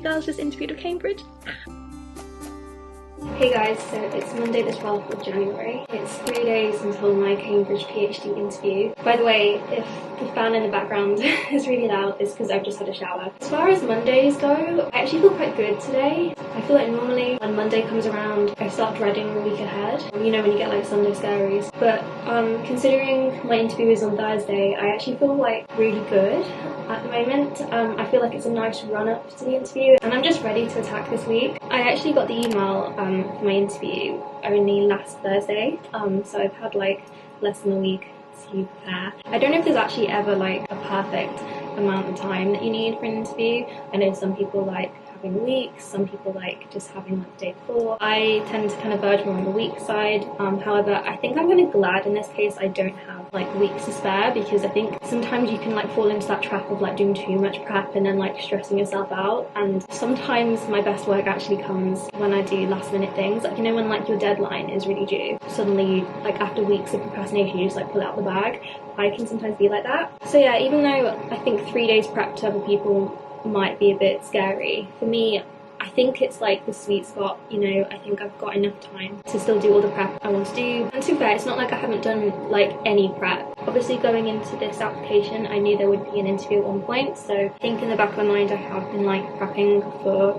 you girls just interviewed at Cambridge. Hey guys, so it's Monday the 12th of January. It's 3 days until my Cambridge PhD interview. By the way, if the fan in the background is really loud, it's because I've just had a shower. As far as Mondays go, I actually feel quite good today. I feel like normally when Monday comes around, I start dreading the week ahead. You know, when you get like Sunday scaries. But considering my interview is on Thursday, I actually feel like really good at the moment. I feel like it's a nice run up to the interview and I'm just ready to attack this week. I actually got the email for my interview only last Thursday, so I've had like less than a week to prepare. I don't know if there's actually ever like a perfect amount of time that you need for an interview. I know some people like having weeks, some people like just having like the day before. I tend to kind of verge more on the week side. However, I think I'm kind of glad in this case I don't have like weeks to spare, because I think sometimes you can like fall into that trap of like doing too much prep and then like stressing yourself out. And sometimes my best work actually comes when I do last minute things, like, you know, when like your deadline is really due, suddenly like after weeks of procrastination you just like pull it out the bag. I can sometimes be like that. So yeah, even though I think 3 days prep to other people might be a bit scary, for me I think it's like the sweet spot. You know, I think I've got enough time to still do all the prep I want to do. And to be fair, it's not like I haven't done like any prep. Obviously going into this application I knew there would be an interview at one point, so I think in the back of my mind I have been like prepping for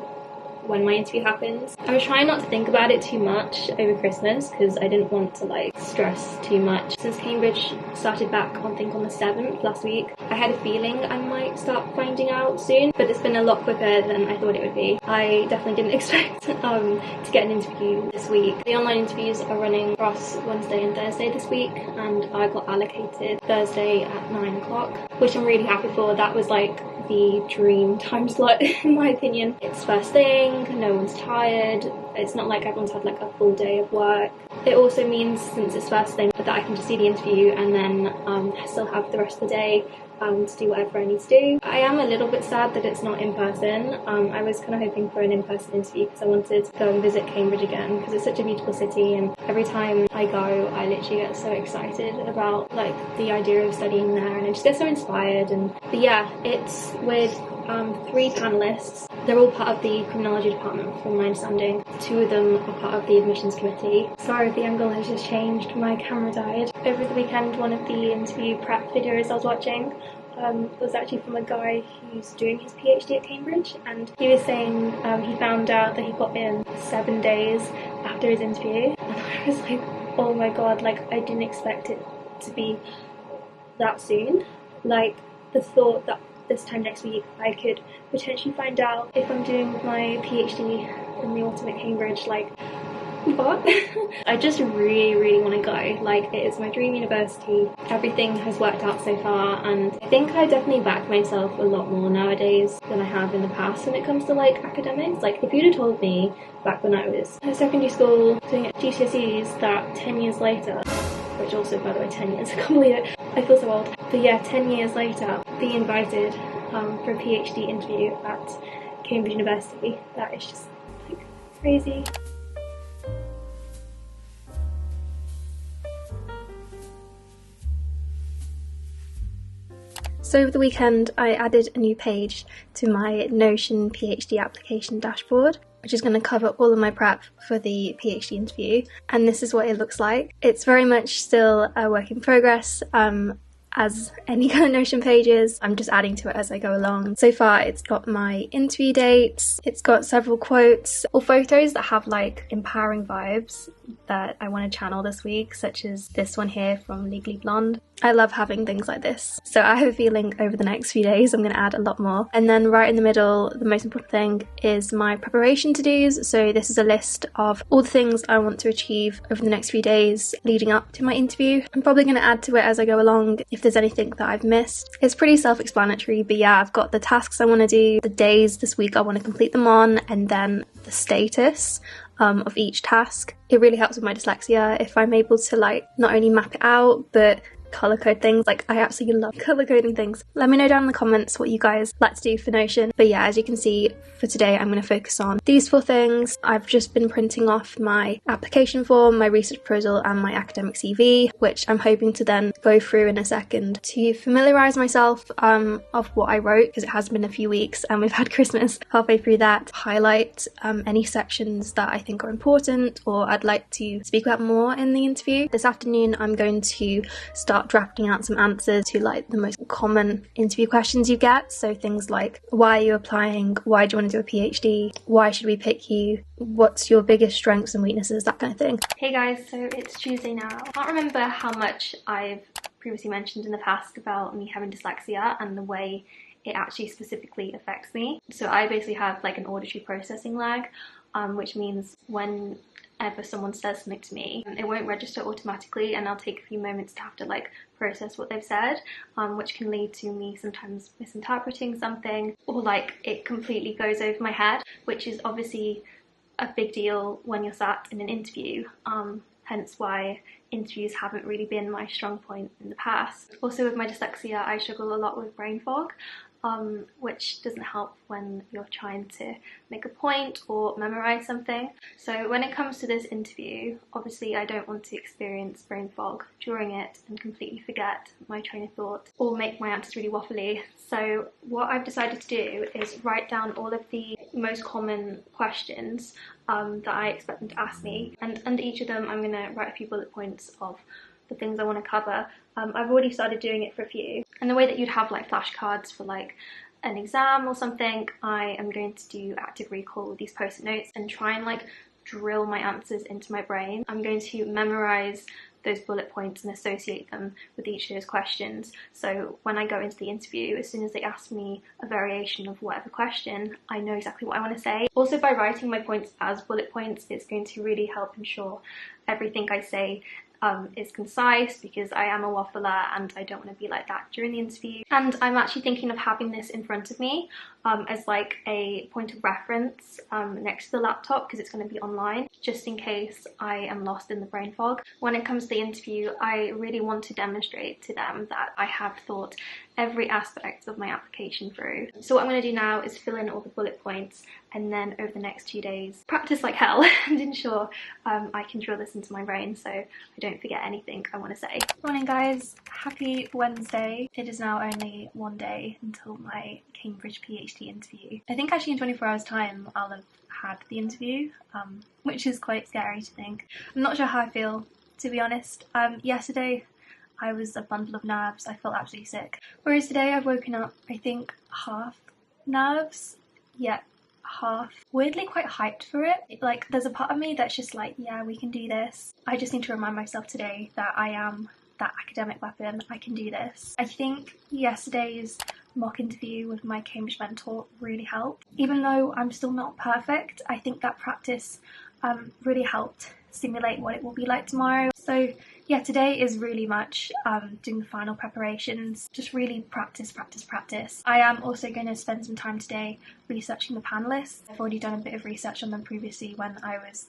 when my interview happens. I was trying not to think about it too much over Christmas because I didn't want to like stress too much. Since Cambridge started back I think on the 7th last week, I had a feeling I might start finding out soon, but it's been a lot quicker than I thought it would be. I definitely didn't expect to get an interview this week. The online interviews are running across Wednesday and Thursday this week, and I got allocated Thursday at 9 o'clock, which I'm really happy for. That was like the dream time slot in my opinion. It's first thing, no one's tired, it's not like everyone's had like a full day of work. It also means, since it's first thing, that I can just see the interview and then still have the rest of the day to do whatever I need to do. I am a little bit sad that it's not in person. I was kind of hoping for an in-person interview because I wanted to go and visit Cambridge again because it's such a beautiful city, and every time I go I literally get so excited about like the idea of studying there, and I just get so inspired. But yeah, it's with 3 panellists. They're all part of the criminology department from my understanding. 2 of them are part of the admissions committee. Sorry if the angle has just changed, my camera died. Over the weekend one of the interview prep videos I was watching was actually from a guy who's doing his PhD at Cambridge, and he was saying he found out that he got in 7 days after his interview, and I was like, oh my god, like I didn't expect it to be that soon. Like the thought that this time next week I could potentially find out if I'm doing my PhD in the autumn at Cambridge, like what? I just really want to go. Like, it is my dream university. Everything has worked out so far, and I think I definitely back myself a lot more nowadays than I have in the past when it comes to like academics. Like, if you'd have told me back when I was at secondary school doing GCSEs that 10 years later, which also by the way 10 years, I can't believe it, I feel so old, but yeah, 10 years later being invited for a PhD interview at Cambridge University, that is just like crazy. So over the weekend I added a new page to my Notion PhD application dashboard, which is going to cover all of my prep for the PhD interview, and this is what it looks like. It's very much still a work in progress, as any kind of Notion pages. I'm just adding to it as I go along. So far it's got my interview dates, it's got several quotes or photos that have like empowering vibes that I want to channel this week, such as this one here from Legally Blonde. I love having things like this, so I have a feeling over the next few days I'm going to add a lot more. And then right in the middle, the most important thing is my preparation to-dos. So this is a list of all the things I want to achieve over the next few days leading up to my interview. I'm probably going to add to it as I go along if there's anything that I've missed. It's pretty self-explanatory, but yeah, I've got the tasks I want to do, the days this week I want to complete them on, and then the status of each task. It really helps with my dyslexia if I'm able to like not only map it out but colour code things. Like, I absolutely love colour coding things. Let me know down in the comments what you guys like to do for Notion. But yeah, as you can see, for today I'm going to focus on these 4 things. I've just been printing off my application form, my research proposal and my academic CV, which I'm hoping to then go through in a second to familiarise myself of what I wrote, because it has been a few weeks and we've had Christmas halfway through that. Highlight any sections that I think are important or I'd like to speak about more in the interview. This afternoon I'm going to start drafting out some answers to like the most common interview questions you get. So things like, why are you applying? Why do you want to do a PhD? Why should we pick you? What's your biggest strengths and weaknesses? That kind of thing. Hey guys, so it's Tuesday now. I can't remember how much I've previously mentioned in the past about me having dyslexia and the way it actually specifically affects me. So I basically have like an auditory processing lag, which means whenever someone says something to me, it won't register automatically and I'll take a few moments to have to like process what they've said, which can lead to me sometimes misinterpreting something, or like it completely goes over my head, which is obviously a big deal when you're sat in an interview, hence why interviews haven't really been my strong point in the past. Also with my dyslexia, I struggle a lot with brain fog, which doesn't help when you're trying to make a point or memorize something. So when it comes to this interview, obviously I don't want to experience brain fog during it and completely forget my train of thought or make my answers really waffly. So what I've decided to do is write down all of the most common questions that I expect them to ask me, and under each of them I'm going to write a few bullet points of the things I want to cover. I've already started doing it for a few, and the way that you'd have like flashcards for like an exam or something, I am going to do active recall with these post-it notes and try and like drill my answers into my brain. I'm going to memorize those bullet points and associate them with each of those questions, so when I go into the interview, as soon as they ask me a variation of whatever question, I know exactly what I want to say. Also, by writing my points as bullet points, it's going to really help ensure everything I say is concise, because I am a waffler and I don't want to be like that during the interview. And I'm actually thinking of having this in front of me as like a point of reference next to the laptop, because it's going to be online, just in case I am lost in the brain fog. When it comes to the interview, I really want to demonstrate to them that I have thought every aspect of my application through. So what I'm going to do now is fill in all the bullet points, and then over the next 2 days practice like hell and ensure I can drill this into my brain so I don't forget anything I want to say. Morning guys, happy Wednesday. It is now only 1 day until my Cambridge PhD interview. I think actually in 24 hours time I'll have had the interview, which is quite scary to think. I'm not sure how I feel, to be honest. Yesterday I was a bundle of nerves. I felt absolutely sick. Whereas today I've woken up, I think, half nerves, yet half weirdly quite hyped for it. Like, there's a part of me that's just like, yeah, we can do this. I just need to remind myself today that I am that academic weapon. I can do this. I think yesterday's mock interview with my Cambridge mentor really helped. Even though I'm still not perfect, I think that practice really helped simulate what it will be like tomorrow. So yeah, today is really much doing the final preparations, just really practice. I am also going to spend some time today researching the panellists. I've already done a bit of research on them previously when I was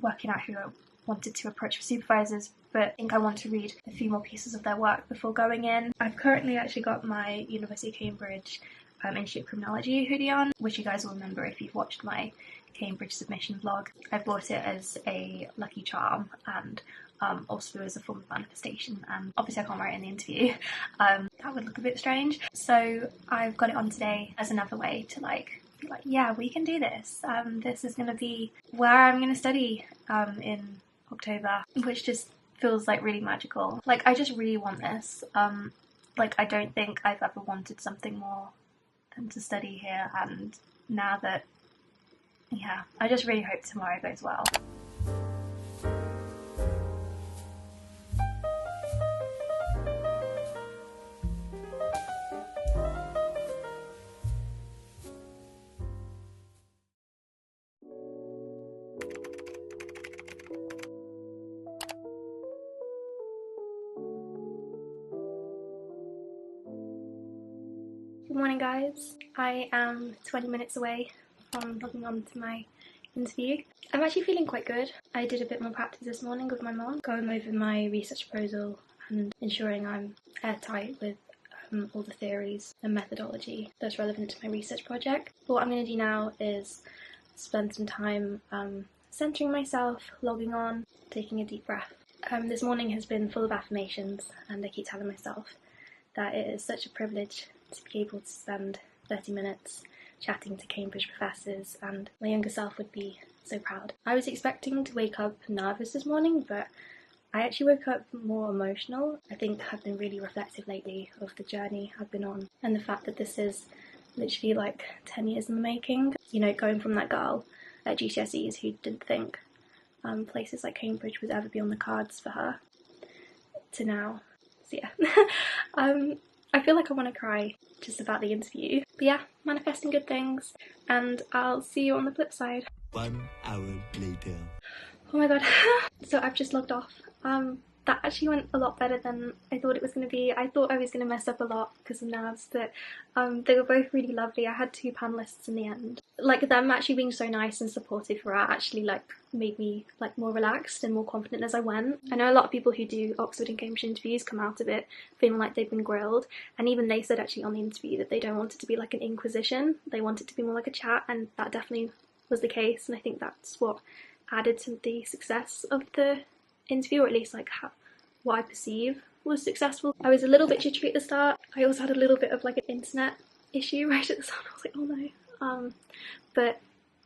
working out who I wanted to approach for supervisors, but I think I want to read a few more pieces of their work before going in. I've currently actually got my University of Cambridge Institute of Criminology hoodie on, which you guys will remember if you've watched my Cambridge submission vlog. I bought it as a lucky charm and also as a form of manifestation, and obviously I can't wear it in the interview. That would look a bit strange, so I've got it on today as another way to be like, yeah, we can do this. This is going to be where I'm going to study in October, which just feels like really magical. Like, I just really want this. Like, I don't think I've ever wanted something more than to study here, and now that, yeah, I just really hope tomorrow goes well. Good morning guys, I am 20 minutes away from logging on to my interview. I'm actually feeling quite good. I did a bit more practice this morning with my mom, going over my research proposal and ensuring I'm airtight with all the theories and methodology that's relevant to my research project. But what I'm going to do now is spend some time centering myself, logging on, taking a deep breath. This morning has been full of affirmations, and I keep telling myself that it is such a privilege to be able to spend 30 minutes chatting to Cambridge professors, and my younger self would be so proud. I was expecting to wake up nervous this morning, but I actually woke up more emotional. I think I've been really reflective lately of the journey I've been on, and the fact that this is literally like 10 years in the making. You know, going from that girl at GCSEs who didn't think places like Cambridge would ever be on the cards for her, to now. So yeah, I feel like I want to cry just about the interview. But yeah, manifesting good things, and I'll see you on the flip side. 1 hour later. Oh my god. So I've just logged off. That actually went a lot better than I thought it was going to be. I thought I was going to mess up a lot because of nerves, but they were both really lovely. I had 2 panellists in the end. Like, them actually being so nice and supportive throughout actually like made me like more relaxed and more confident as I went. I know a lot of people who do Oxford and Cambridge interviews come out of it feeling like they've been grilled, and even they said actually on the interview that they don't want it to be like an inquisition. They want it to be more like a chat, and that definitely was the case, and I think that's what added to the success of the interview, or at least like what I perceive was successful. I was a little bit jittery at the start. I also had a little bit of like an internet issue right at the start. I was like, oh no. But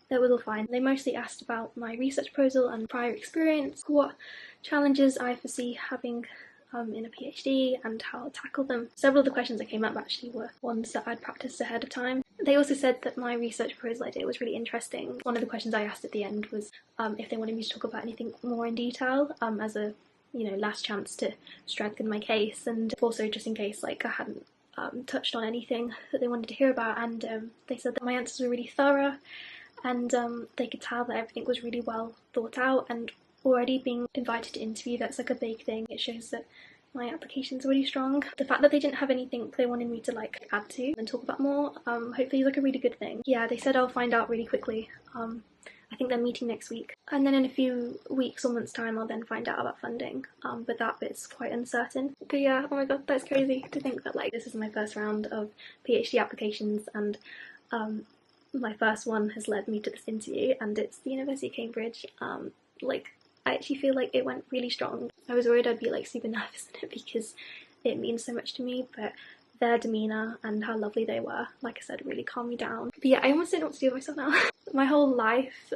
that was all fine. They mostly asked about my research proposal and prior experience, what challenges I foresee having in a PhD and how I'll tackle them. Several of the questions that came up actually were ones that I'd practiced ahead of time. They also said that my research proposal idea was really interesting. One of the questions I asked at the end was if they wanted me to talk about anything more in detail as a last chance to strengthen my case, and also just in case like I hadn't touched on anything that they wanted to hear about. And they said that my answers were really thorough, and they could tell that everything was really well thought out. And already being invited to interview, that's like a big thing. It shows that my application's really strong. The fact that they didn't have anything they wanted me to like add to and talk about more, hopefully is like a really good thing. Yeah, they said I'll find out really quickly. I think they're meeting next week, and then in a few weeks or months' time I'll then find out about funding, but that bit's quite uncertain. But yeah, oh my god, that's crazy to think that like this is my first round of PhD applications, and my first one has led me to this interview, and it's the University of Cambridge. Like, I actually feel like it went really strong. I was worried I'd be like super nervous in it because it means so much to me, but their demeanour and how lovely they were, like I said, really calmed me down. But yeah, I almost don't know what to do with myself now. My whole life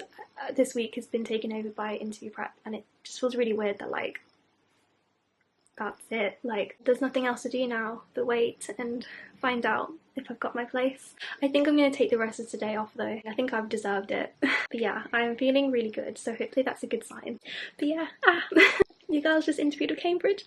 this week has been taken over by interview prep, and it just feels really weird that like that's it. Like, there's nothing else to do now but wait and find out if I've got my place. I think I'm going to take the rest of today off though. I think I've deserved it. But yeah, I'm feeling really good, so hopefully that's a good sign. But yeah, you girls just interviewed with Cambridge.